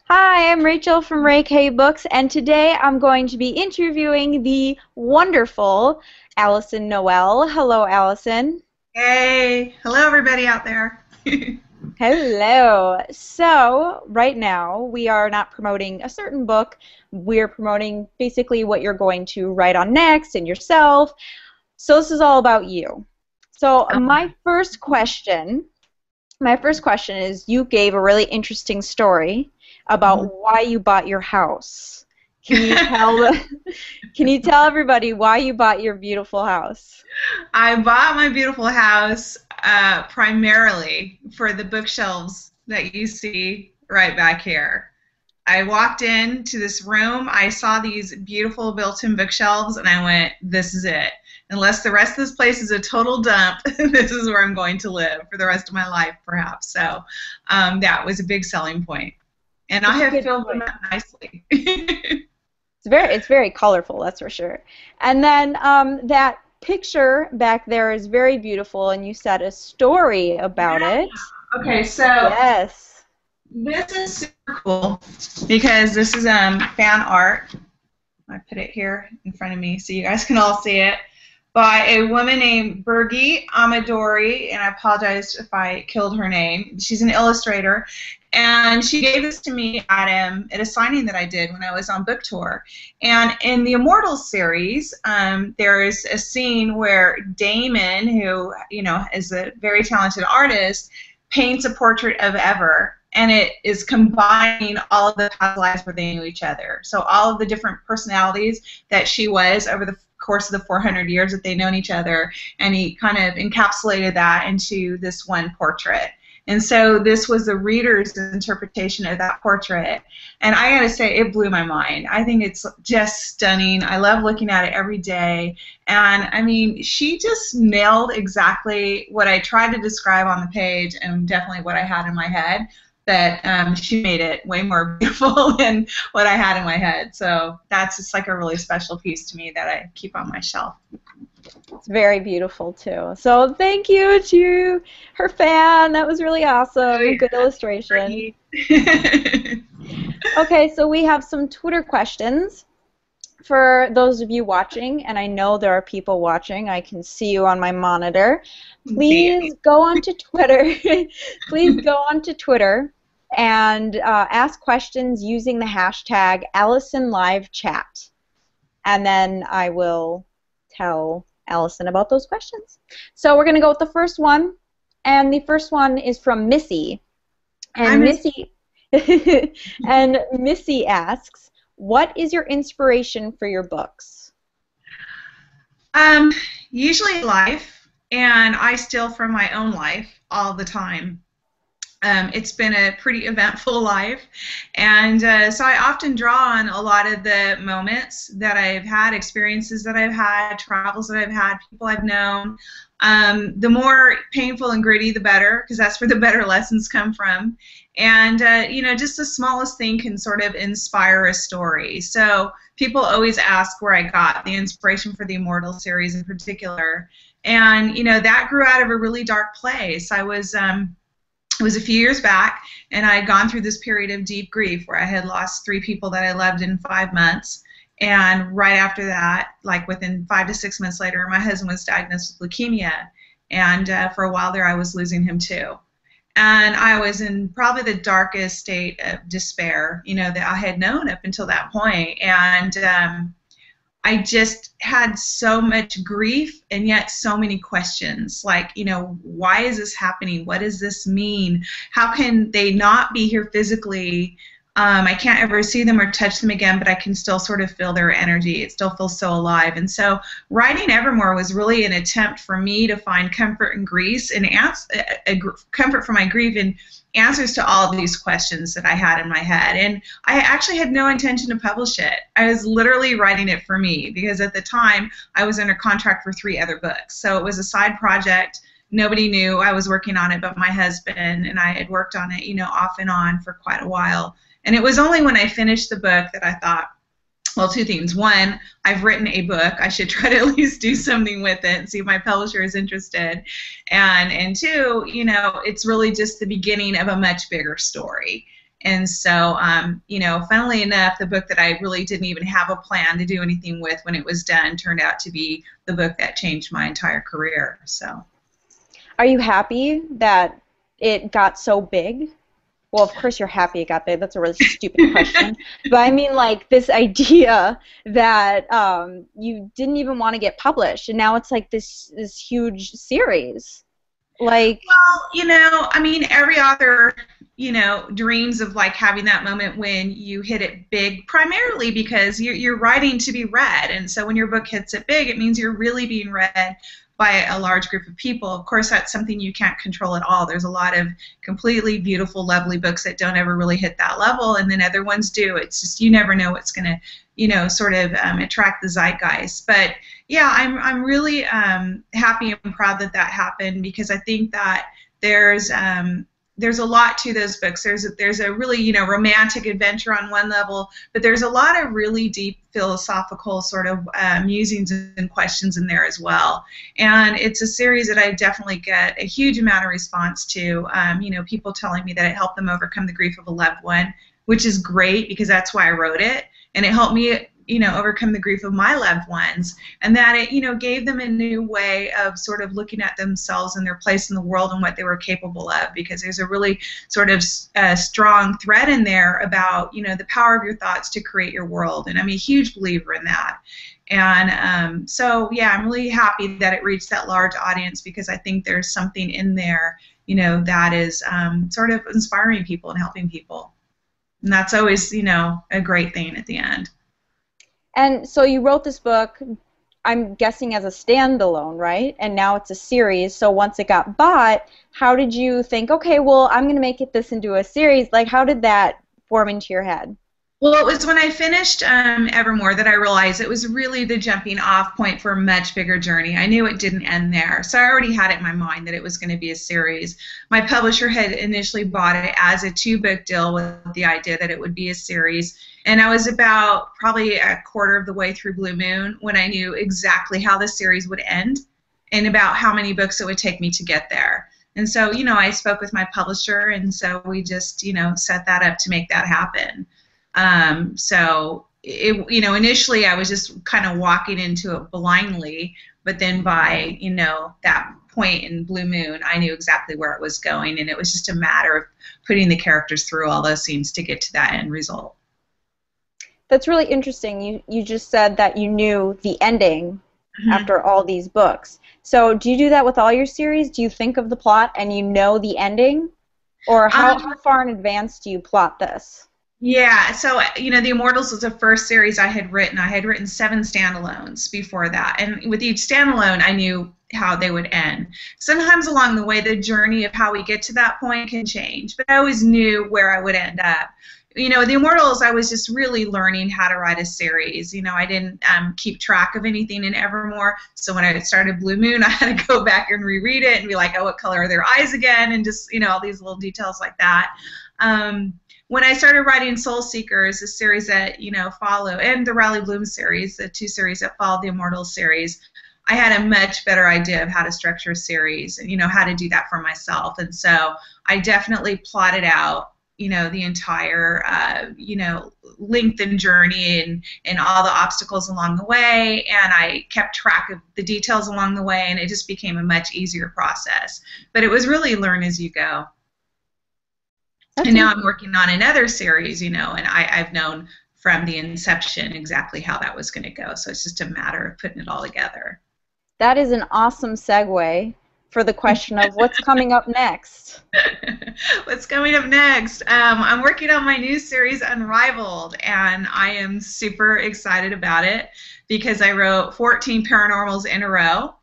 Hi, I'm Rachel from Ray K Books, and today I'm going to be interviewing the wonderful Alyson Noel. Hello, Alyson. Hey, hello everybody out there. Hello. So, right now, we are not promoting a certain book. We're promoting basically what you're going to write on next and yourself. So, this is all about you. So, my first question is you gave a really interesting story about why you bought your house. Can you tell can you tell everybody why you bought your beautiful house? I bought my beautiful house primarily for the bookshelves that you see right back here. I walked into this room, I saw these beautiful built-in bookshelves, and I went, this is it. Unless the rest of this place is a total dump, this is where I'm going to live for the rest of my life, perhaps. So that was a big selling point. And I It's a have good filled them point. out nicely. It's very colorful, that's for sure. And then that picture back there is very beautiful, and you said a story about Yeah. it. Okay, so Yes. this is super cool because this is fan art. I put it here in front of me so you guys can all see it, by a woman named Birgie Amadori, and I apologize if I killed her name. She's an illustrator, and she gave this to me at a signing that I did when I was on book tour. And in the Immortal series, there is a scene where Damon, who is a very talented artist, paints a portrait of Ever, and it is combining all of the past lives where they knew each other. So all of the different personalities that she was over the course of the 400 years that they've known each other, and he kind of encapsulated that into this one portrait. And so this was the reader's interpretation of that portrait. And I gotta say, it blew my mind. I think it's just stunning. I love looking at it every day. And I mean, she just nailed exactly what I tried to describe on the page and definitely what I had in my head. That she made it way more beautiful than what I had in my head. So that's just like a really special piece to me that I keep on my shelf. It's very beautiful too. So thank you to her fan. That was really awesome. Good illustration. Okay, so we have some Twitter questions for those of you watching, and I know there are people watching. I can see you on my monitor. Please go onto Twitter. Please go onto Twitter and ask questions using the hashtag AlysonLiveChat, and then I will tell Alyson about those questions. So we're going to go with the first one, and the first one is from Missy. And Missy asks, what is your inspiration for your books? Usually life, and I steal from my own life all the time. It's been a pretty eventful life, and so I often draw on a lot of the moments that I've had, experiences that I've had, travels that I've had, people I've known. The more painful and gritty, the better, because that's where the better lessons come from. And just the smallest thing can sort of inspire a story. So people always ask where I got the inspiration for the Immortal series in particular, and that grew out of a really dark place. It was a few years back, and I had gone through this period of deep grief where I had lost 3 people that I loved in 5 months. And right after that, like within 5 to 6 months later, my husband was diagnosed with leukemia. And for a while there, I was losing him too. And I was in probably the darkest state of despair, that I had known up until that point. And I just had so much grief and yet so many questions, like, why is this happening? What does this mean? How can they not be here physically? I can't ever see them or touch them again, but I can still sort of feel their energy. It still feels so alive. And so writing Evermore was really an attempt for me to find comfort in grief and comfort for my grief and answers to all of these questions that I had in my head. And I actually had no intention to publish it. I was literally writing it for me because at the time I was under contract for 3 other books. So it was a side project. Nobody knew I was working on it but my husband, and I had worked on it, off and on for quite a while. And it was only when I finished the book that I thought, well, 2 things. One, I've written a book. I should try to at least do something with it and see if my publisher is interested. And 2, it's really just the beginning of a much bigger story. And so, funnily enough, the book that I really didn't even have a plan to do anything with when it was done turned out to be the book that changed my entire career. So, are you happy that it got so big? Well, of course you're happy it got big. That's a really stupid question. But I mean, like, this idea that you didn't even want to get published, and now it's like this huge series. Like, well, I mean, every author, dreams of like having that moment when you hit it big, primarily because you're writing to be read. And so when your book hits it big, it means you're really being read by a large group of people. Of course, that's something you can't control at all. There's a lot of completely beautiful, lovely books that don't ever really hit that level, and then other ones do. It's just, you never know what's going to, sort of attract the zeitgeist. But yeah, I'm really happy and proud that that happened, because I think that there's a lot to those books. There's a really, romantic adventure on one level, but there's a lot of really deep philosophical sort of musings and questions in there as well. And it's a series that I definitely get a huge amount of response to, people telling me that it helped them overcome the grief of a loved one, which is great because that's why I wrote it. And it helped me, overcome the grief of my loved ones, and that it, gave them a new way of sort of looking at themselves and their place in the world and what they were capable of, because there's a really sort of strong thread in there about, the power of your thoughts to create your world, and I'm a huge believer in that. And so, yeah, I'm really happy that it reached that large audience, because I think there's something in there, that is sort of inspiring people and helping people. And that's always, a great thing at the end. And so you wrote this book, I'm guessing, as a standalone, right? And now it's a series. So once it got bought, how did you think, okay, well, I'm going to make this into a series? Like, how did that form into your head? Well, it was when I finished Evermore that I realized it was really the jumping off point for a much bigger journey. I knew it didn't end there. So I already had it in my mind that it was going to be a series. My publisher had initially bought it as a 2-book deal with the idea that it would be a series. And I was about probably a quarter of the way through Blue Moon when I knew exactly how the series would end and about how many books it would take me to get there. And so, I spoke with my publisher, and so we just, set that up to make that happen. So, initially I was just kind of walking into it blindly, but then by, that point in Blue Moon, I knew exactly where it was going, and it was just a matter of putting the characters through all those scenes to get to that end result. That's really interesting. You just said that you knew the ending after all these books. So do you do that with all your series? Do you think of the plot and you know the ending? Or how far in advance do you plot this? Yeah, so, The Immortals was the first series I had written. I had written 7 standalones before that. And with each standalone, I knew how they would end. Sometimes along the way, the journey of how we get to that point can change, but I always knew where I would end up. The Immortals, I was just really learning how to write a series. I didn't keep track of anything in Evermore, so when I started Blue Moon, I had to go back and reread it and be like, oh, what color are their eyes again? And just, all these little details like that. When I started writing Soul Seekers, a series that, follow, and the Riley Bloom series, the 2 series that followed the Immortals series, I had a much better idea of how to structure a series and, how to do that for myself. And so I definitely plotted out, the entire, length and journey and all the obstacles along the way, and I kept track of the details along the way, and it just became a much easier process. But it was really learn as you go. And now I'm working on another series, and I've known from the inception exactly how that was going to go, so it's just a matter of putting it all together. That is an awesome segue for the question of what's coming up next. What's coming up next? I'm working on my new series, Unrivaled, and I am super excited about it because I wrote 14 paranormals in a row,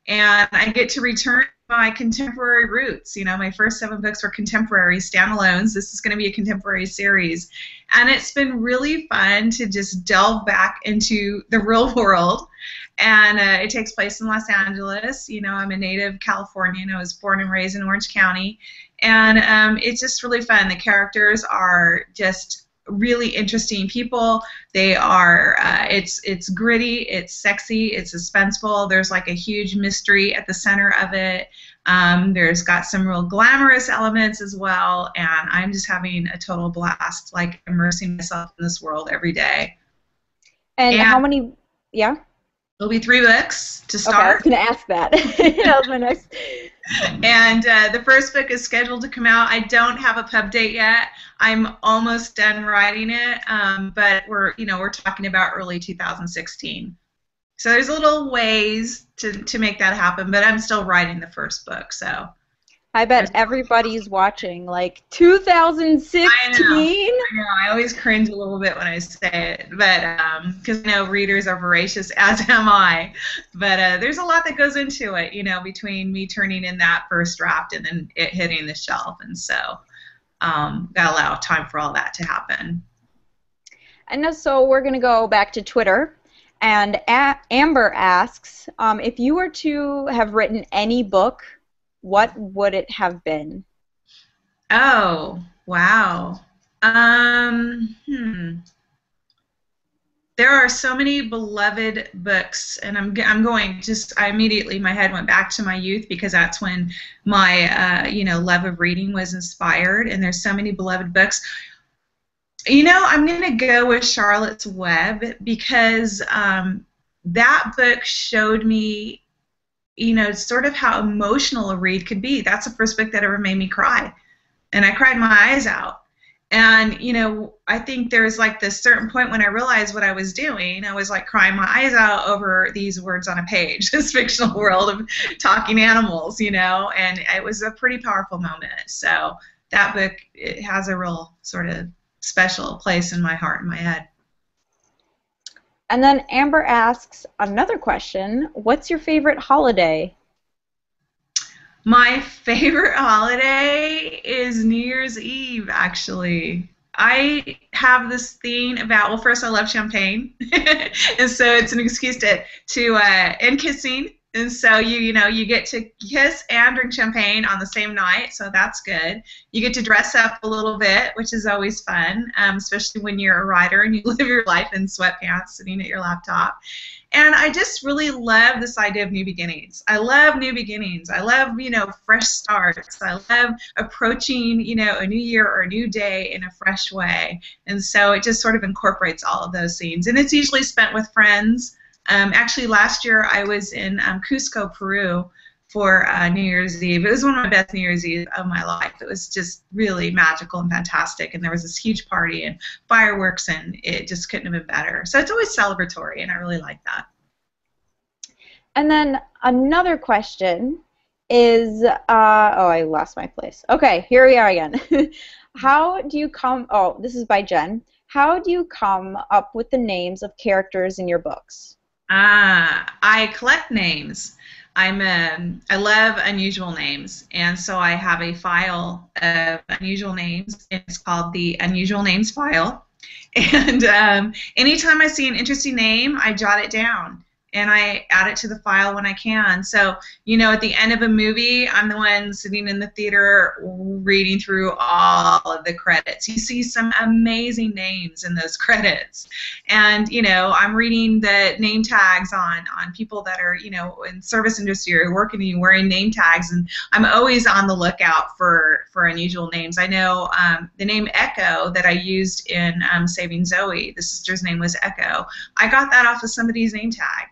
and I get to return my contemporary roots. My first 7 books were contemporary standalones. This is going to be a contemporary series, and it's been really fun to just delve back into the real world. And it takes place in Los Angeles. I'm a native Californian. I was born and raised in Orange County, and it's just really fun. The characters are just really interesting people. They are, it's gritty, it's sexy, it's suspenseful. There's like a huge mystery at the center of it. There's got some real glamorous elements as well, and I'm just having a total blast, like immersing myself in this world every day. And how many? Yeah. It'll be 3 books to start. Okay, I was going to ask that. That was my next. And the first book is scheduled to come out. I don't have a pub date yet. I'm almost done writing it, but we're talking about early 2016. So there's a little ways to make that happen, but I'm still writing the first book. So I bet everybody's watching, like 2016. I know. I always cringe a little bit when I say it, but because I know readers are voracious, as am I. But there's a lot that goes into it, between me turning in that first draft and then it hitting the shelf, and so gotta allow time for all that to happen. And so we're gonna go back to Twitter, and Amber asks, if you were to have written any book, what would it have been? Oh, wow. There are so many beloved books, and I immediately, my head went back to my youth, because that's when my, love of reading was inspired, and there's so many beloved books. I'm going to go with Charlotte's Web, because that book showed me sort of how emotional a read could be. That's the first book that ever made me cry. And I cried my eyes out. And, I think there's like this certain point when I realized what I was doing. I was like crying my eyes out over these words on a page, this fictional world of talking animals, and it was a pretty powerful moment. So that book, it has a real sort of special place in my heart and my head. And then Amber asks another question, what's your favorite holiday? My favorite holiday is New Year's Eve, actually. I have this thing about, well, first I love champagne, and so it's an excuse to and kissing. And so you get to kiss and drink champagne on the same night, so that's good. You get to dress up a little bit, which is always fun, especially when you're a writer and you live your life in sweatpants sitting at your laptop. And I just really love this idea of new beginnings. I love new beginnings. I love, fresh starts. I love approaching, a new year or a new day in a fresh way. And so it just sort of incorporates all of those scenes. And it's usually spent with friends. Actually, last year I was in Cusco, Peru for New Year's Eve. It was one of my best New Year's Eve of my life. It was just really magical and fantastic, and there was this huge party and fireworks, and it just couldn't have been better. So it's always celebratory, and I really like that. And then another question is, I lost my place. Okay, here we are again. How do you this is by Jen. How do you come up with the names of characters in your books? I collect names. I love unusual names, and so I have a file of unusual names. It's called the Unusual Names file, and anytime I see an interesting name, I jot it down, and I add it to the file when I can. So, at the end of a movie, I'm the one sitting in the theater reading through all of the credits. You see some amazing names in those credits. And, I'm reading the name tags on people that are, in service industry or working and wearing name tags. And I'm always on the lookout for unusual names. I know the name Echo that I used in Saving Zoe, the sister's name was Echo. I got that off of somebody's name tag,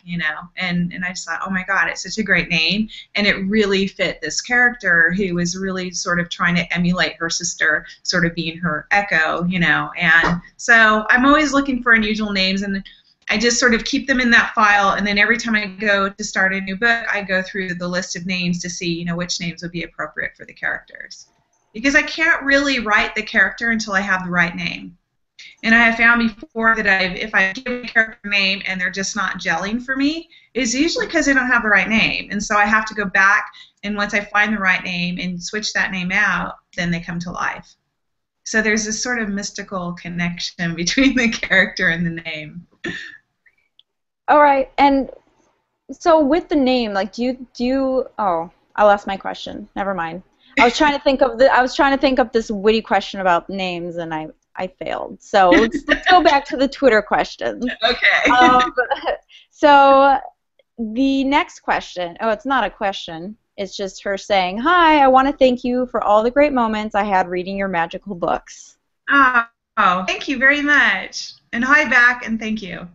and I just thought, oh my God, it's such a great name, and it really fit this character who was really sort of trying to emulate her sister, sort of being her Echo, and so I'm always looking for unusual names, and I just sort of keep them in that file, and then every time I go to start a new book, I go through the list of names to see, which names would be appropriate for the characters, because I can't really write the character until I have the right name. And I have found before that if I give a character a name and they're just not gelling for me, it's usually because they don't have the right name. And so I have to go back, and once I find the right name and switch that name out, then they come to life. So there's this sort of mystical connection between the character and the name. All right. And so with the name, like, do you oh, I lost my question. Never mind. I was trying to think of this witty question about names, and I failed. So let's go back to the Twitter questions. Okay. So the next question, it's not a question. It's just her saying, "Hi, I want to thank you for all the great moments I had reading your magical books." Oh, thank you very much. And hi back, and thank you.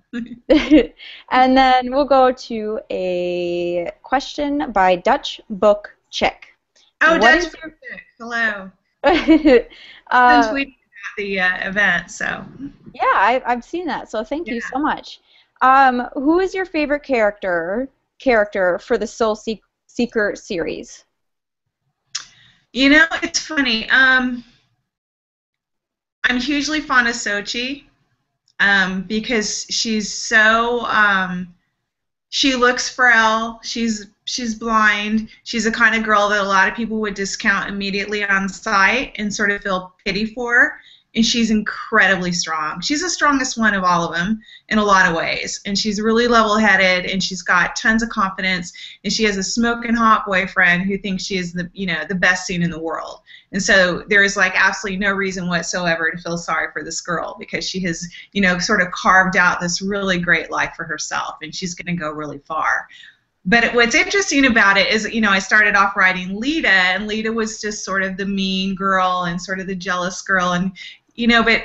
And then we'll go to a question by Dutch Book Chick. Oh, Dutch Book Chick. Hello. Been tweeting about the event, so. Yeah, I've seen that, so thank you so much. Who is your favorite character for the Soul Seeker series? You know, it's funny. I'm hugely fond of Sochi because she's so she looks frail. She's blind. She's the kind of girl that a lot of people would discount immediately on sight and sort of feel pity for. And she's incredibly strong. She's the strongest one of all of them in a lot of ways. And she's really level-headed, and she's got tons of confidence. And she has a smoking hot boyfriend who thinks she is the best scene in the world. And so there is like absolutely no reason whatsoever to feel sorry for this girl because she has sort of carved out this really great life for herself, and she's going to go really far. But what's interesting about it is, I started off writing Lita, and Lita was just sort of the mean girl and sort of the jealous girl, and but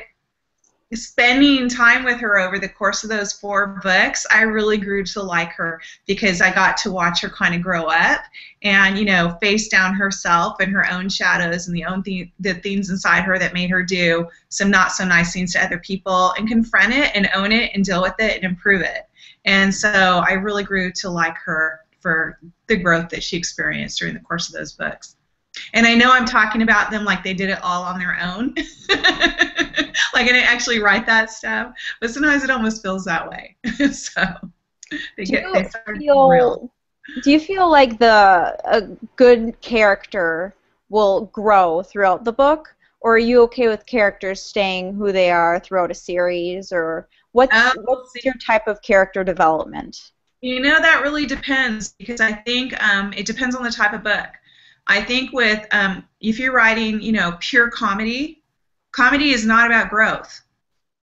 spending time with her over the course of those 4 books, I really grew to like her because I got to watch her kind of grow up and, face down herself and her own shadows and the things inside her that made her do some not so nice things to other people, and confront it and own it and deal with it and improve it. And so I really grew to like her for the growth that she experienced during the course of those books. And I know I'm talking about them like they did it all on their own. Like I didn't actually write that stuff, but sometimes it almost feels that way. So they start real. Do you feel like a good character will grow throughout the book, or are you okay with characters staying who they are throughout a series, or what's your type of character development? That really depends, because I think it depends on the type of book. I think with if you're writing, pure comedy is not about growth.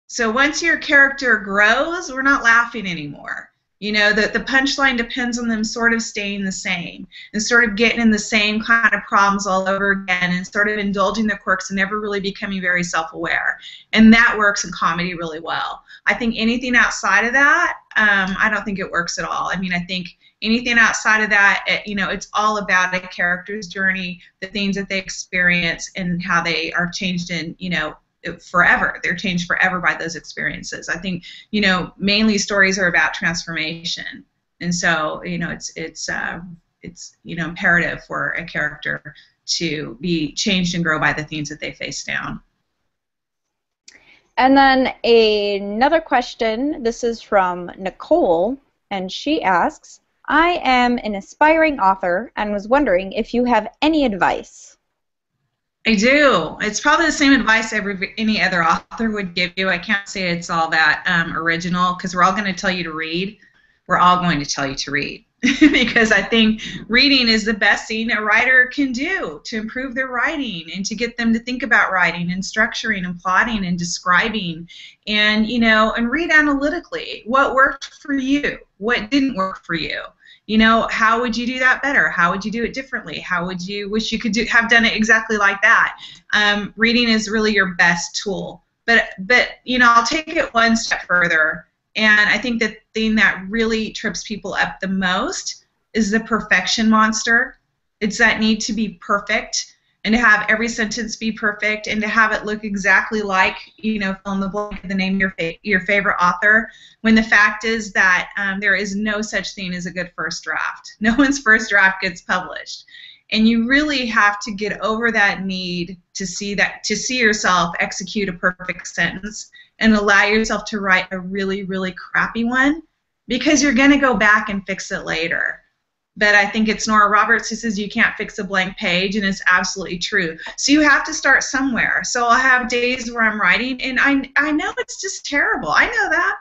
So once your character grows, we're not laughing anymore. The punchline depends on them sort of staying the same and sort of getting in the same kind of problems all over again and sort of indulging their quirks and never really becoming very self-aware. And that works in comedy really well. I think anything outside of that, I don't think it works at all. I mean, I think anything outside of that, it's all about a character's journey, the things that they experience, and how they are changed in, forever. They're changed forever by those experiences. I think, mainly stories are about transformation, and so, it's imperative for a character to be changed and grow by the things that they face down. And then another question. This is from Nicole, and she asks, I am an aspiring author and was wondering if you have any advice. I do. It's probably the same advice any other author would give you. I can't say it's all that original, because we're all going to tell you to read. We're all going to tell you to read. Because I think reading is the best thing a writer can do to improve their writing and to get them to think about writing and structuring and plotting and describing and, and read analytically. What worked for you? What didn't work for you? How would you do that better? How would you do it differently? How would you wish you could have done it exactly like that? Reading is really your best tool. But I'll take it one step further. And I think the thing that really trips people up the most is the perfection monster. It's that need to be perfect and to have every sentence be perfect and to have it look exactly like, fill in the blank, the name of your favorite author, when the fact is that there is no such thing as a good first draft. No one's first draft gets published. And you really have to get over that need to see yourself execute a perfect sentence and allow yourself to write a really, really crappy one, because you're going to go back and fix it later. But I think it's Nora Roberts who says you can't fix a blank page, and it's absolutely true. So you have to start somewhere. So I'll have days where I'm writing, and I know it's just terrible. I know that.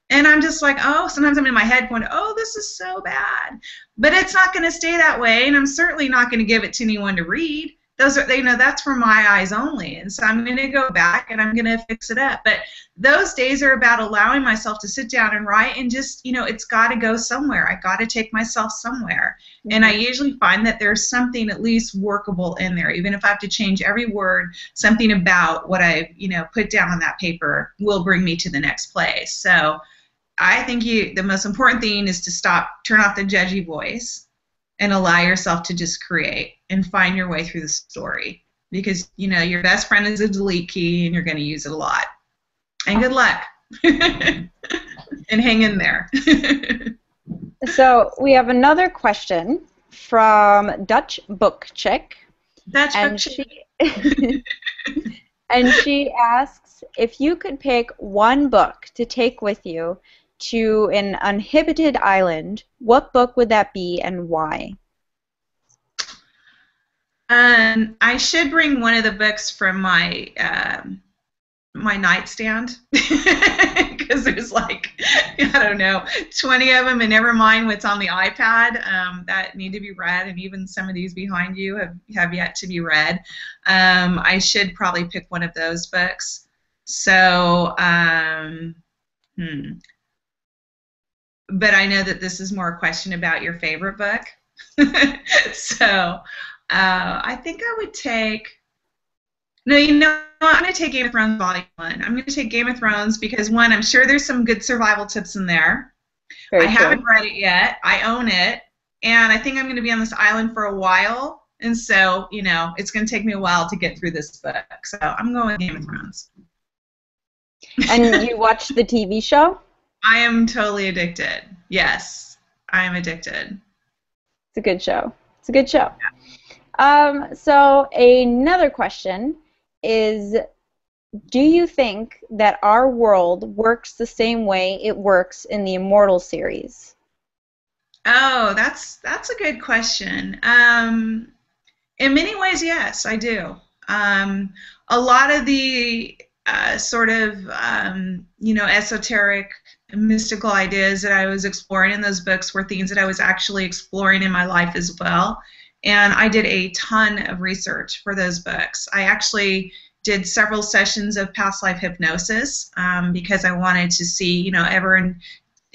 And I'm just like, oh, sometimes I'm in my head going, oh, this is so bad. But it's not going to stay that way, and I'm certainly not going to give it to anyone to read. those are, you know, that's for my eyes only. And so I'm going to go back and I'm going to fix it up. But those days are about allowing myself to sit down and write, and just, you know, it's got to go somewhere. I got to take myself somewhere. Mm-hmm. And I usually find that there's something at least workable in there. Even if I have to change every word, something about what I, you know, put down on that paper will bring me to the next place. So I think the most important thing is to turn off the judgy voice and allow yourself to just create and find your way through the story. Because, you know, your best friend is a delete key, and you're going to use it a lot. And good luck. And hang in there. So we have another question from Dutch Book Chick. And she asks, if you could pick one book to take with you to an uninhabited island, what book would that be and why? I should bring one of the books from my my nightstand, because there's like, I don't know, 20 of them, and never mind what's on the iPad that need to be read, and even some of these behind you have yet to be read. I should probably pick one of those books. So, but I know that this is more a question about your favorite book. So I think I would take, no, you know, I'm going to take Game of Thrones Volume 1. I'm going to take Game of Thrones because, one, I'm sure there's some good survival tips in there. I haven't read it yet. I own it. And I think I'm going to be on this island for a while. And so, you know, it's going to take me a while to get through this book. So I'm going with Game of Thrones. And you watched the TV show? I am totally addicted. Yes, I am addicted. It's a good show. It's a good show. Yeah. So another question is, do you think that our world works the same way it works in the Immortal series? Oh, that's a good question. In many ways, yes, I do. A lot of the sort of, you know, esoteric, mystical ideas that I was exploring in those books were things that I was actually exploring in my life as well. And I did a ton of research for those books. I actually did several sessions of past life hypnosis because I wanted to see, you know, everyone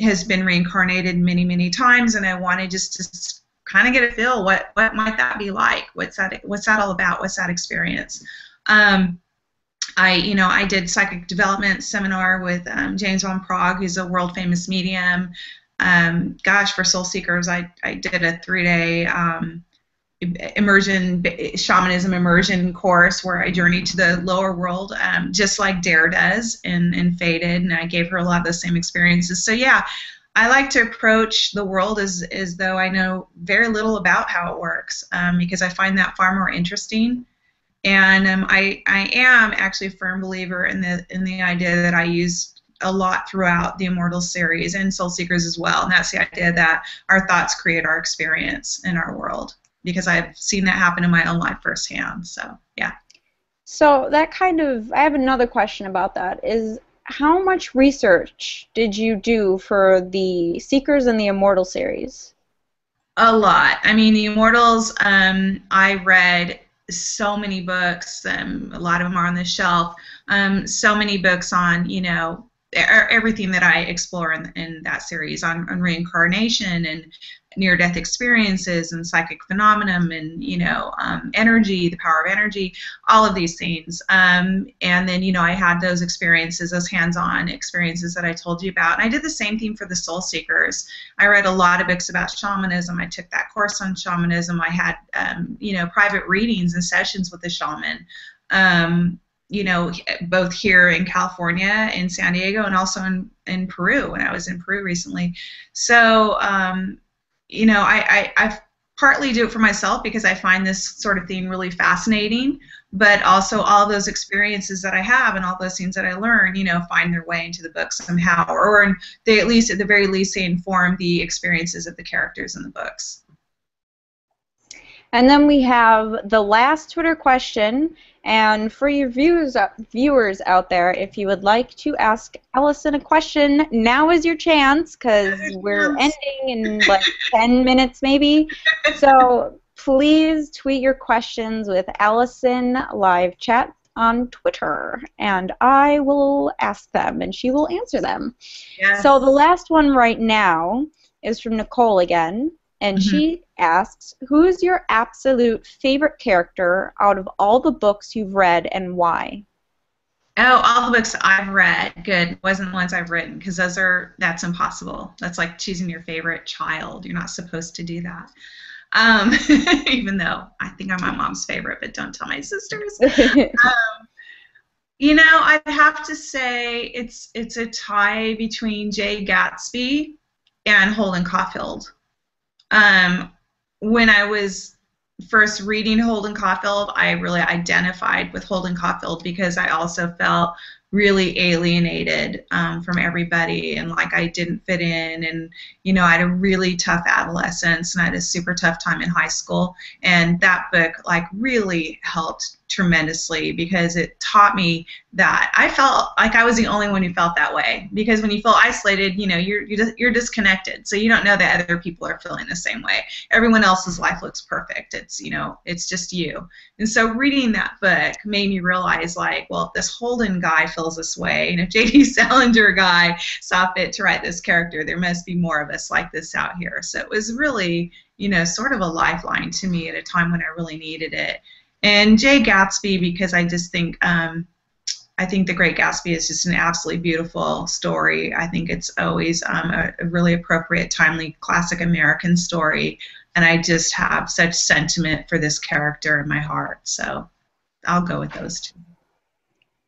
has been reincarnated many, many times, and I wanted just to kind of get a feel what might that be like? What's that all about? What's that experience? I did psychic development seminar with James Von Prague, who's a world famous medium. For soul seekers, I did a 3-day shamanism immersion course where I journeyed to the lower world, just like Dare does in Fated, and I gave her a lot of the same experiences. So yeah, I like to approach the world as though I know very little about how it works, because I find that far more interesting. And I am actually a firm believer in the idea that I use a lot throughout the Immortal series and Soul Seekers as well, and that's the idea that our thoughts create our experience in our world, because I've seen that happen in my own life firsthand. So yeah. So that I have another question about that, is how much research did you do for the Seekers and the Immortal series? A lot. I mean, the Immortals, I read so many books. A lot of them are on the shelf. So many books on, you know, everything that I explore in that series on reincarnation and near-death experiences and psychic phenomenon and, you know, energy, the power of energy, all of these things. And then, you know, I had those experiences, those hands-on experiences that I told you about. And I did the same thing for the Soul Seekers. I read a lot of books about shamanism. I took that course on shamanism. I had, you know, private readings and sessions with the shaman. You know, both here in California, in San Diego, and also in Peru, when I was in Peru recently. So, you know, I partly do it for myself because I find this sort of thing really fascinating, but also all those experiences that I have and all those things that I learn, you know, find their way into the book somehow, or they at the very least, they inform the experiences of the characters in the books. And then we have the last Twitter question, and for your viewers out there, if you would like to ask Alyson a question, now is your chance, because we're ending in like 10 minutes maybe. So please tweet your questions with Alyson Live Chat on Twitter, and I will ask them, and she will answer them. Yes. So the last one right now is from Nicole again, and she asks, who's your absolute favorite character out of all the books you've read, and why? Oh, all the books I've read. Good. Wasn't the ones I've written, because that's impossible. That's like choosing your favorite child. You're not supposed to do that. Even though I think I'm my mom's favorite, but don't tell my sisters. You know, I'd have to say it's a tie between Jay Gatsby and Holden Caulfield. When I was first reading Holden Caulfield, I really identified with Holden Caulfield because I also felt really alienated from everybody, and like I didn't fit in, and you know, I had a really tough adolescence and I had a super tough time in high school, and that book like really helped tremendously because it taught me that I felt like I was the only one who felt that way, because when you feel isolated, you know, you're disconnected, so you don't know that other people are feeling the same way. Everyone else's life looks perfect. It's, you know, it's just you. And so reading that book made me realize, like, well, if this Holden guy feels this way, and if J.D. Salinger guy saw fit to write this character, there must be more of us like this out here. So it was really, you know, sort of a lifeline to me at a time when I really needed it. And Jay Gatsby, because I just think, I think The Great Gatsby is just an absolutely beautiful story. I think it's always a really appropriate, timely, classic American story. And I just have such sentiment for this character in my heart. So I'll go with those two.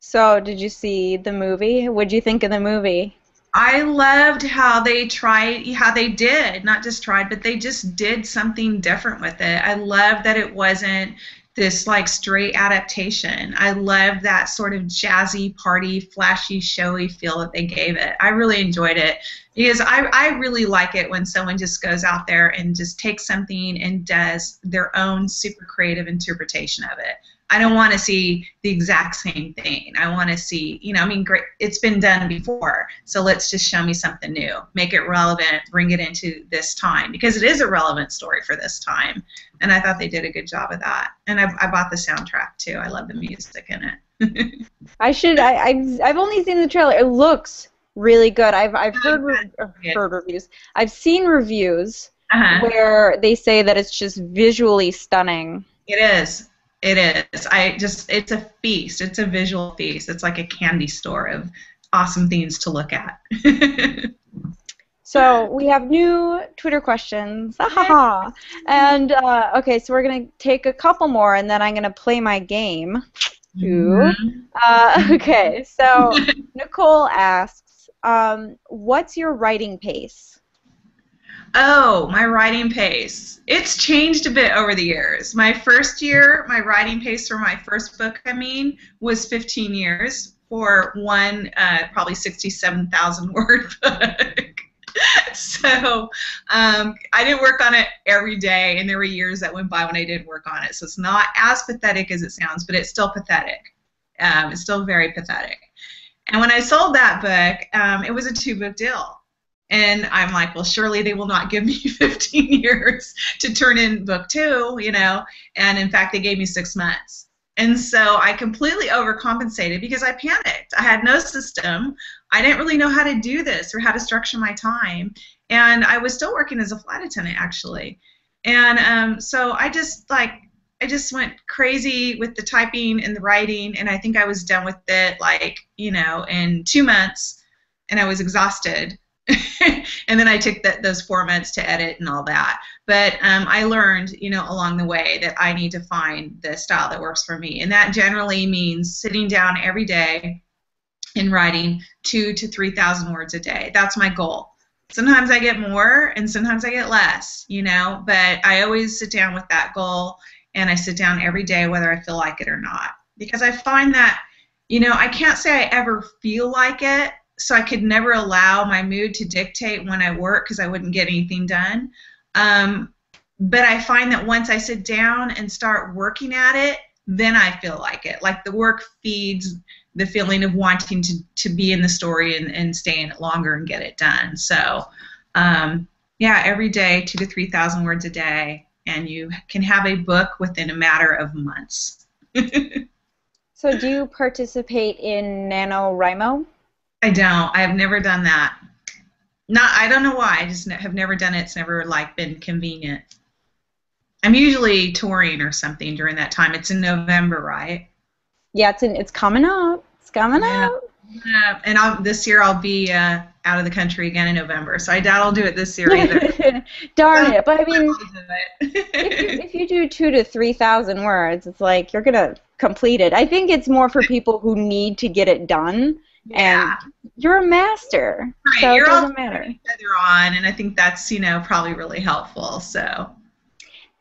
So did you see the movie? What did you think of the movie? I loved how they did, not just tried, but they just did something different with it. I loved that it wasn't this like straight adaptation. I loved that sort of jazzy, party, flashy, showy feel that they gave it. I really enjoyed it because I really like it when someone just goes out there and just takes something and does their own super creative interpretation of it. I don't want to see the exact same thing. I want to see, you know, I mean, great, it's been done before, so let's just show me something new. Make it relevant, bring it into this time, because it is a relevant story for this time. And I thought they did a good job of that. And I bought the soundtrack, too. I love the music in it. I've only seen the trailer. It looks really good. I've heard reviews. I've seen reviews where they say that it's just visually stunning. It is. It is. It's a feast. It's a visual feast. It's like a candy store of awesome things to look at. So we have new Twitter questions. And, okay, so we're going to take a couple more, and then I'm going to play my game. Okay, so Nicole asks, what's your writing pace? Oh, my writing pace. It's changed a bit over the years. My first year, my writing pace for my first book, was 15 years for one probably 67,000 word book. So I didn't work on it every day, and there were years that went by when I didn't work on it. So it's not as pathetic as it sounds, but it's still pathetic. It's still very pathetic. And when I sold that book, it was a 2-book deal. And I'm like, well, surely they will not give me 15 years to turn in book 2, you know. And in fact, they gave me 6 months. And so I completely overcompensated because I panicked. I had no system. I didn't really know how to do this or how to structure my time. And I was still working as a flight attendant, actually. And so I just went crazy with the typing and the writing, and I think I was done with it, like, you know, in 2 months, and I was exhausted. And then I took those 4 months to edit and all that. But I learned, you know, along the way that I need to find the style that works for me. And that generally means sitting down every day and writing 2,000 to 3,000 words a day. That's my goal. Sometimes I get more and sometimes I get less, you know, but I always sit down with that goal, and I sit down every day whether I feel like it or not. Because I find that, you know, I can't say I ever feel like it, so I could never allow my mood to dictate when I work because I wouldn't get anything done. But I find that once I sit down and start working at it, then I feel like it. Like the work feeds the feeling of wanting to be in the story and stay in it longer and get it done. So, yeah, every day, 2,000 to 3,000 words a day. and you can have a book within a matter of months. So do you participate in NaNoWriMo? I don't. I have never done that. I don't know why. I just have never done it. It's never like been convenient. I'm usually touring or something during that time. It's in November, right? Yeah, it's coming up. It's coming up. Yeah, and this year I'll be out of the country again in November, so I doubt I'll do it this year either. Darn it! But I mean, if you do 2,000 to 3,000 words, it's like you're gonna complete it. I think it's more for people who need to get it done. Yeah. And you're a master, right. So you're it doesn't all matter. each other on, and I think that's probably really helpful. So.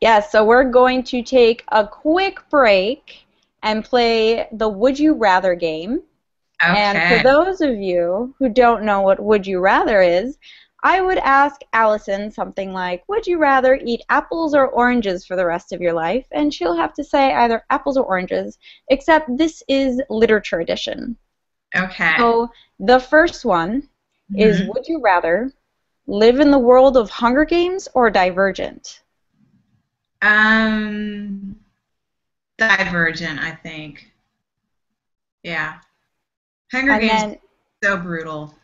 Yeah. So we're going to take a quick break and play the Would You Rather game. Okay. And for those of you who don't know what Would You Rather is, I would ask Alyson something like, would you rather eat apples or oranges for the rest of your life? And she'll have to say either apples or oranges, except this is literature edition. Okay. So the first one is, would you rather live in the world of Hunger Games or Divergent? Divergent, I think. Yeah. Hunger Games is so brutal.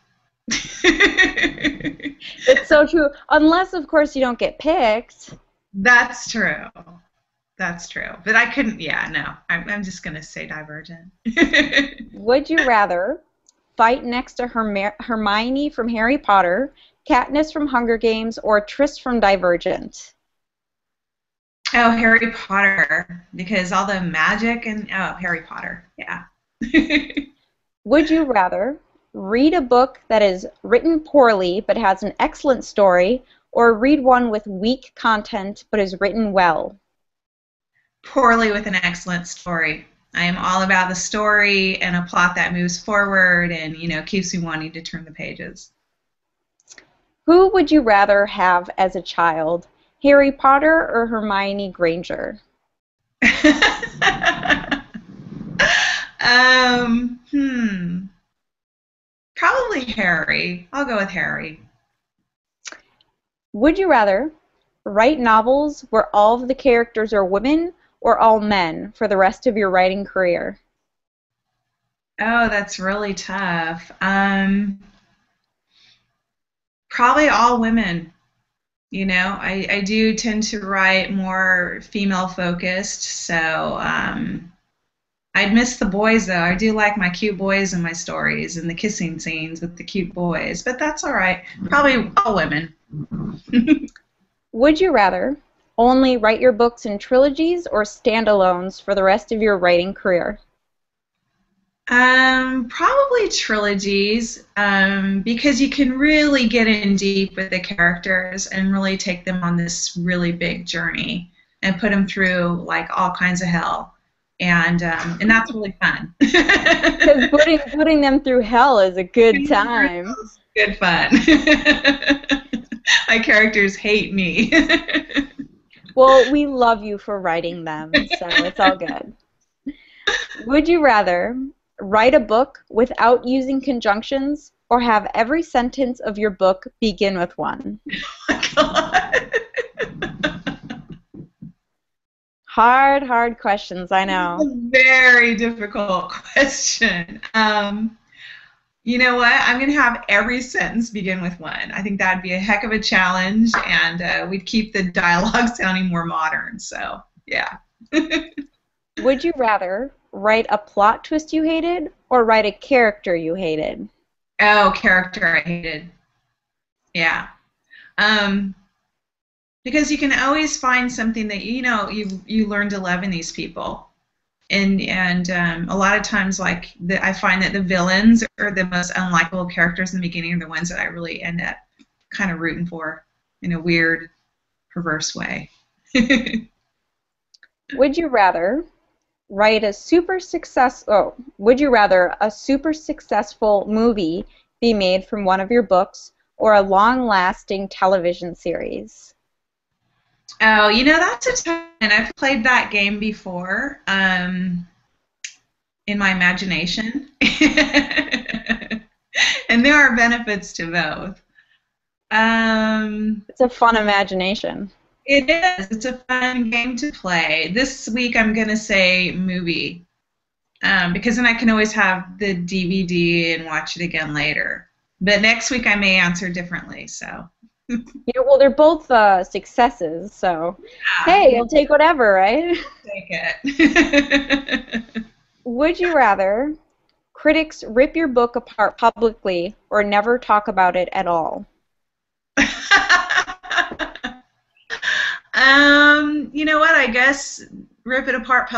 It's so true. Unless, of course, you don't get picked. That's true. That's true. But I couldn't, no. I'm just going to say Divergent. Would you rather fight next to Hermione from Harry Potter, Katniss from Hunger Games, or Tris from Divergent? Oh, Harry Potter. Because all the magic and, Harry Potter. Yeah. Would you rather read a book that is written poorly but has an excellent story, or read one with weak content but is written well? Poorly with an excellent story. I am all about the story and a plot that moves forward and, keeps me wanting to turn the pages. Who would you rather have as a child, Harry Potter or Hermione Granger? Probably Harry. I'll go with Harry. Would you rather write novels where all of the characters are women or all men for the rest of your writing career? Oh, that's really tough. Probably all women. I do tend to write more female-focused, so I'd miss the boys, though. I do like my cute boys in my stories and the kissing scenes with the cute boys, but that's all right. Probably all women. Would you rather only write your books in trilogies or standalones for the rest of your writing career? Probably trilogies, because you can really get in deep with the characters and really take them on this really big journey and put them through like all kinds of hell. And that's really fun. Because putting them through hell is a good time. Good fun. My characters hate me. Well, we love you for writing them, so it's all good. Would you rather write a book without using conjunctions or have every sentence of your book begin with one? Oh my God. Hard questions, I know. It's a very difficult question. You know what? I'm going to have every sentence begin with one. I think that'd be a heck of a challenge, and we'd keep the dialogue sounding more modern. So, yeah. Would you rather write a plot twist you hated or write a character you hated? Oh, character I hated. Yeah. Because you can always find something that you learn to love in these people, and a lot of times I find that the villains are the most unlikable characters in the beginning are the ones that I really end up kind of rooting for in a weird, perverse way. Would you rather would you rather a super successful movie be made from one of your books or a long-lasting television series? Oh, that's a tough one. I've played that game before in my imagination. And there are benefits to both. It's a fun imagination. It is. It's a fun game to play. This week I'm going to say movie, because then I can always have the DVD and watch it again later. But next week I may answer differently, so. Yeah, well, they're both successes, so Yeah, hey, you'll take whatever, right? take it. Would you rather critics rip your book apart publicly or never talk about it at all? You know what? I guess rip it apart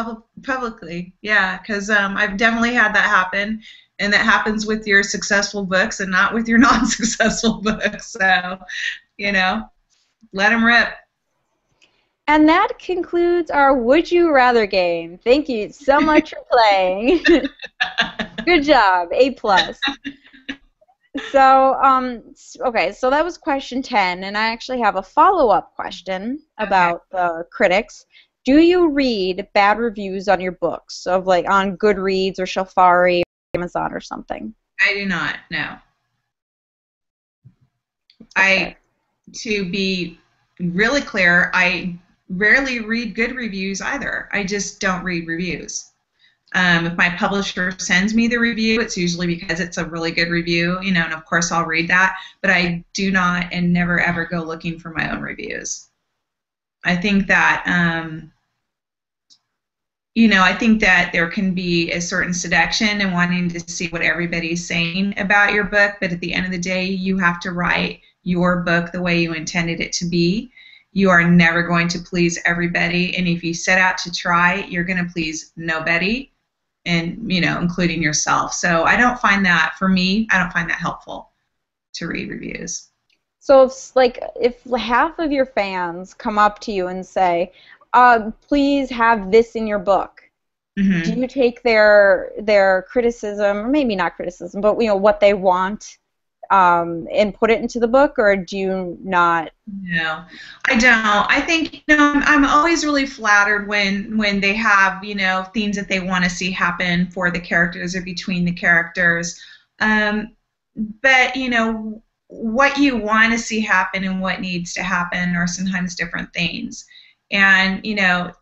publicly. Yeah, because I've definitely had that happen, and that happens with your successful books and not with your non-successful books. So, you know, let them rip. And that concludes our Would You Rather game. Thank you so much for playing. Good job, A+. So, okay, so that was question 10, and I actually have a follow-up question about the critics. Do you read bad reviews on your books, of like on Goodreads or Safari or Amazon or something? I do not. No. Okay. To be really clear, I rarely read good reviews either. I just don't read reviews. If my publisher sends me the review, it's usually because it's a really good review, you know, and of course I'll read that, but I do not and never ever go looking for my own reviews. I think that, I think that there can be a certain seduction in wanting to see what everybody's saying about your book, but at the end of the day, you have to write your book the way you intended it to be. You are never going to please everybody, and if you set out to try, you're going to please nobody, and including yourself. So I don't find that, for me, I don't find that helpful to read reviews. So if half of your fans come up to you and say, please have this in your book, do you take their criticism, or maybe not criticism, but what they want, and put it into the book, or do you not? No, I don't. I think I'm always really flattered when they have things that they want to see happen for the characters or between the characters. But what you want to see happen and what needs to happen are sometimes different things. And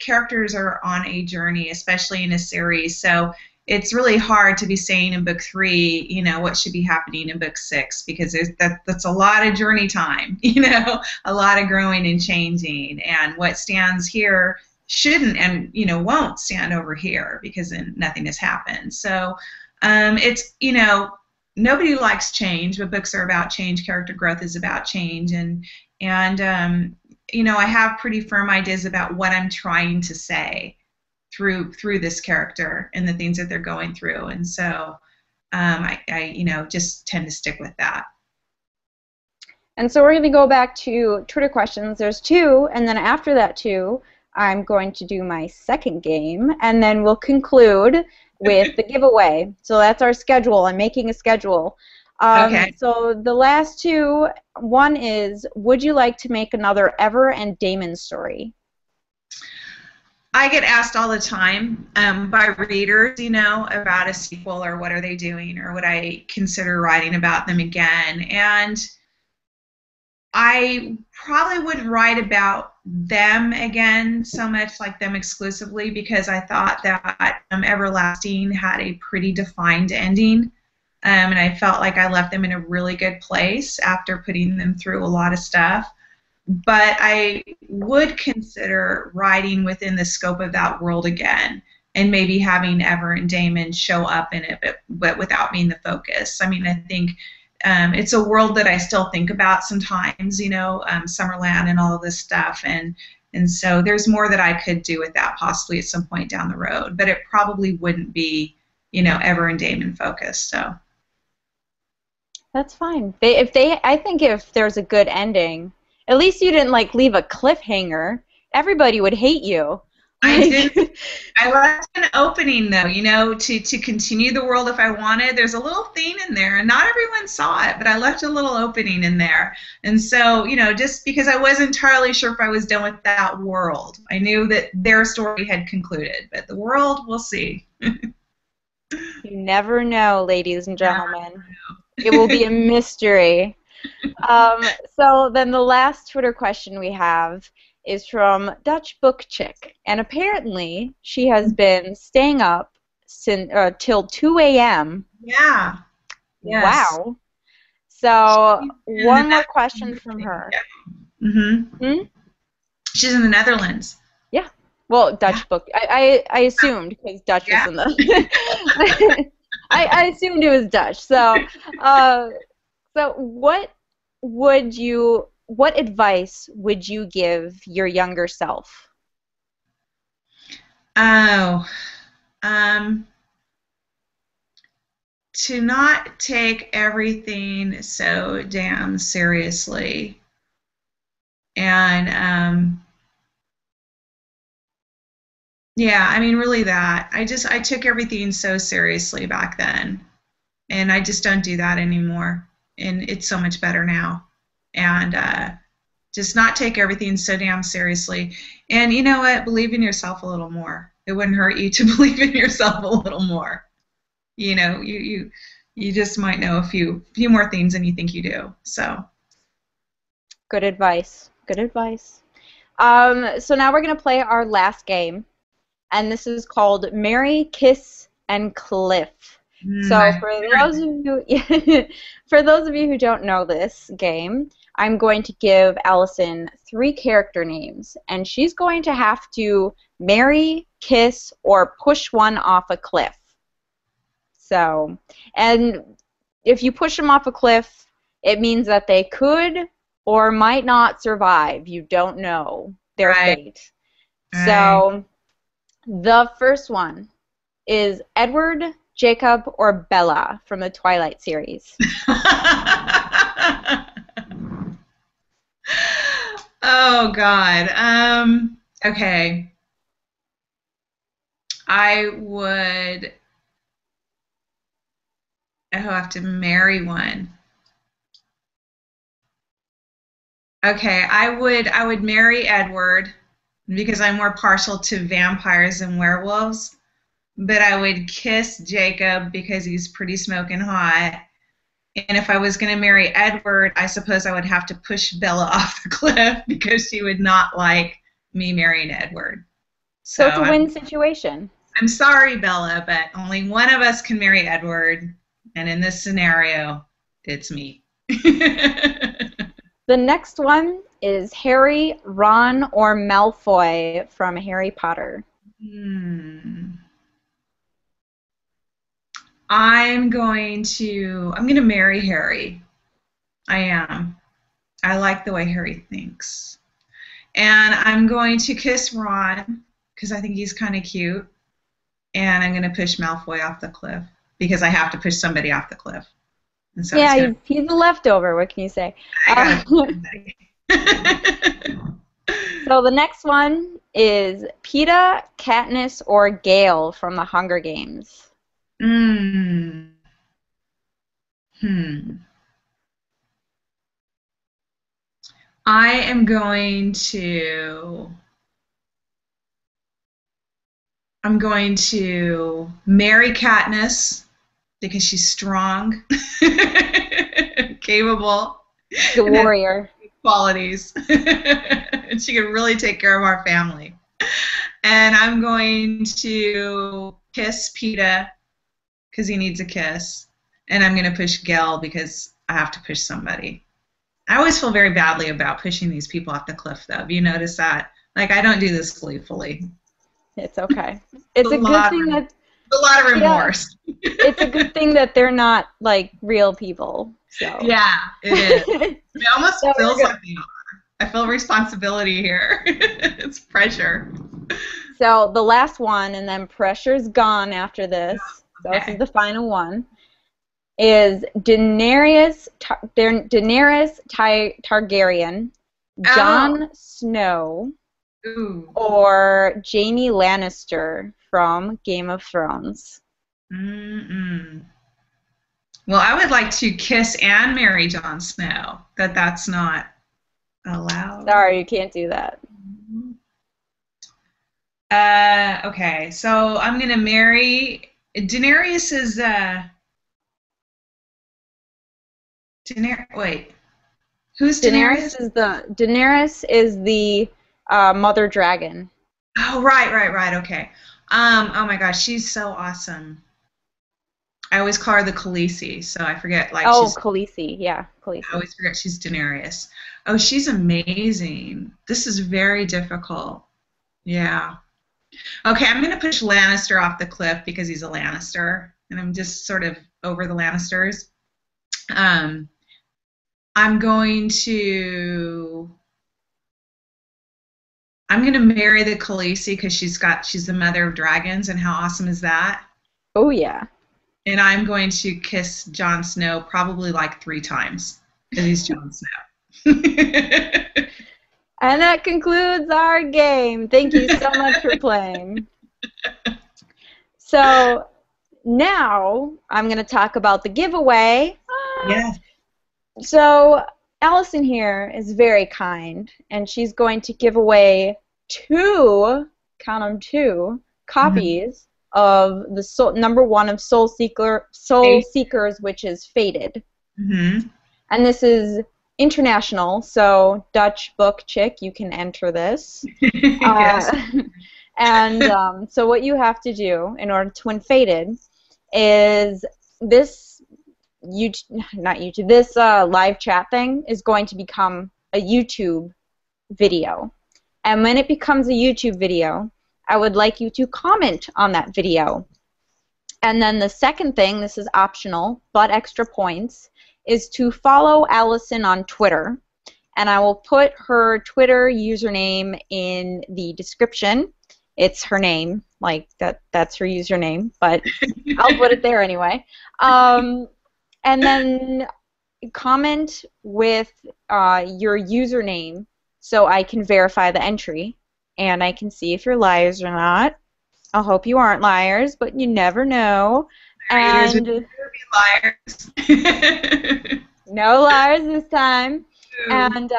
characters are on a journey, especially in a series. So it's really hard to be saying in book 3, what should be happening in book 6, because that's a lot of journey time, a lot of growing and changing, and what stands here shouldn't and won't stand over here because then nothing has happened. So it's nobody likes change, but books are about change. Character growth is about change, and I have pretty firm ideas about what I'm trying to say through this character and the things that they're going through, and so I just tend to stick with that. And so we're going to go back to Twitter questions. There's 2, and then after that 2, I'm going to do my second game, and then we'll conclude with the giveaway. So that's our schedule. I'm making a schedule. Okay. So the last 2, one is, would you like to make another Ever and Damon story? I get asked all the time by readers, about a sequel, or what are they doing, or would I consider writing about them again. And I probably wouldn't write about them again so much, like them exclusively, because I thought that Everlasting had a pretty defined ending. And I felt like I left them in a really good place after putting them through a lot of stuff. But I would consider writing within the scope of that world again, and maybe having Ever and Damon show up in it, but without being the focus. I mean, I think it's a world that I still think about sometimes, Summerland and all of this stuff, and so there's more that I could do with that possibly at some point down the road, but it probably wouldn't be, Ever and Damon focused. So that's fine. I think if there's a good ending, at least you didn't leave a cliffhanger. Everybody would hate you. I did. I left an opening though, to continue the world if I wanted. There's a little thing in there, and not everyone saw it, but I left a little opening in there. And so, just because I wasn't entirely sure if I was done with that world, I knew that their story had concluded, but the world, we'll see. You never know, ladies and gentlemen. It will be a mystery. So then the last Twitter question we have is from Dutch Book Chick, and apparently she has been staying up till 2 a.m. Yeah. Yes. Wow. So In the one more question from her. Yeah. Mm-hmm. She's in the Netherlands. Yeah. Well, Yeah. Dutch book. I assumed because Dutch was in the. I assumed it was Dutch. So, what advice would you give your younger self? Oh, to not take everything so damn seriously. And yeah, I mean, really that. I took everything so seriously back then, and I just don't do that anymore. And it's so much better now. And just not take everything so damn seriously. And you know what? Believe in yourself a little more. It wouldn't hurt you to believe in yourself a little more. You know, you just might know a few more things than you think you do. So Good advice. Good advice. So now we're gonna play our last game, and this is called Mary, Kiss, and Cliff. So for those of you, for those of you who don't know this game, I'm going to give Alyson 3 character names, and she's going to have to marry, kiss, or push one off a cliff. So, and if you push them off a cliff, it means that they could or might not survive. You don't know their fate. Right. So, the first one is Edward, Jacob, or Bella from the Twilight series. Oh, God. Okay. I would have to marry one. Okay, I would marry Edward because I'm more partial to vampires and werewolves. But I would kiss Jacob because he's pretty smoking hot. And if I was going to marry Edward, I suppose I would have to push Bella off the cliff because she would not like me marrying Edward. So it's a win situation. I'm sorry, Bella, but only one of us can marry Edward. And in this scenario, it's me. The next one is Harry, Ron, or Malfoy from Harry Potter. I'm going to marry Harry. I am. I like the way Harry thinks. And I'm going to kiss Ron because I think he's kind of cute. And I'm going to push Malfoy off the cliff because I have to push somebody off the cliff. And so yeah, he's a leftover. What can you say? So the next one is Peeta, Katniss, or Gale from the Hunger Games. I am going to marry Katniss because she's strong, capable, the warrior qualities, and she can really take care of our family. And I'm going to kiss Peeta because he needs a kiss, and I'm going to push Gale because I have to push somebody. I always feel very badly about pushing these people off the cliff, though. Have you noticed that? Like, I don't do this gleefully. It's okay. It's a good thing that... A lot of remorse. Yeah, it's a good thing that they're not, like, real people. So. Yeah, it is. It almost feels like they are. I feel responsibility here. It's pressure. So the last one, and then pressure's gone after this. So this is the final one. Is Daenerys Targaryen, Jon Snow, or Jaime Lannister from Game of Thrones? Well, I would like to kiss and marry Jon Snow. That's not allowed. Sorry, you can't do that. Okay, so I'm gonna marry Daenerys. Is wait, who's Daenerys? Daenerys is the Mother Dragon. Oh, right. Okay. Oh my gosh, she's so awesome. I always call her the Khaleesi, so I forget. Like Oh, she's, Khaleesi. Yeah, I Khaleesi. always forget she's Daenerys. Oh, she's amazing. This is very difficult. Yeah. Okay, I'm gonna push Lannister off the cliff because he's a Lannister, and I'm just sort of over the Lannisters. Um, I'm going to. I'm gonna marry the Khaleesi because she's the mother of dragons, and how awesome is that? Oh, yeah. And I'm going to kiss Jon Snow probably like 3 times because he's Jon Snow. And that concludes our game. Thank you so much for playing. So now I'm going to talk about the giveaway. Yes. So Alyson here is very kind, and she's going to give away 2, count them 2, copies of the #1 of Soul Seekers, which is Fated. Mm-hmm. And this is international, so Dutch book chick, you can enter this. Yes. And so what you have to do in order to win Fated is this this live chat thing is going to become a YouTube video. And when it becomes a YouTube video, I would like you to comment on that video. And then the second thing, this is optional, but extra points, is to follow Alyson on Twitter. And I will put her Twitter username in the description. It's her name, like that's her username, but I'll put it there anyway. And then comment with your username so I can verify the entry and I can see if you're liars or not. I hope you aren't liars, but you never know. And liars. No liars this time. And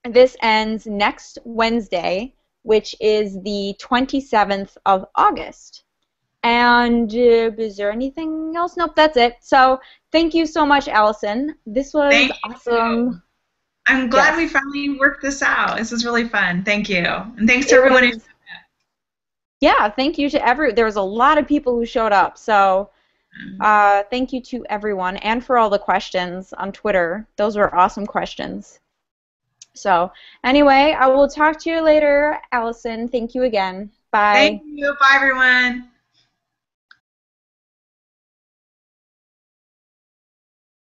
this ends next Wednesday, which is the 27th of August. And is there anything else? Nope, that's it. So thank you so much, Alyson. This was awesome. I'm glad we finally worked this out. This is really fun. Thank you. And thanks to everyone. Yeah, thank you to there was a lot of people who showed up. So thank you to everyone and for all the questions on Twitter. Those were awesome questions. So anyway, I will talk to you later, Alyson. Thank you again. Bye. Thank you. Bye, everyone.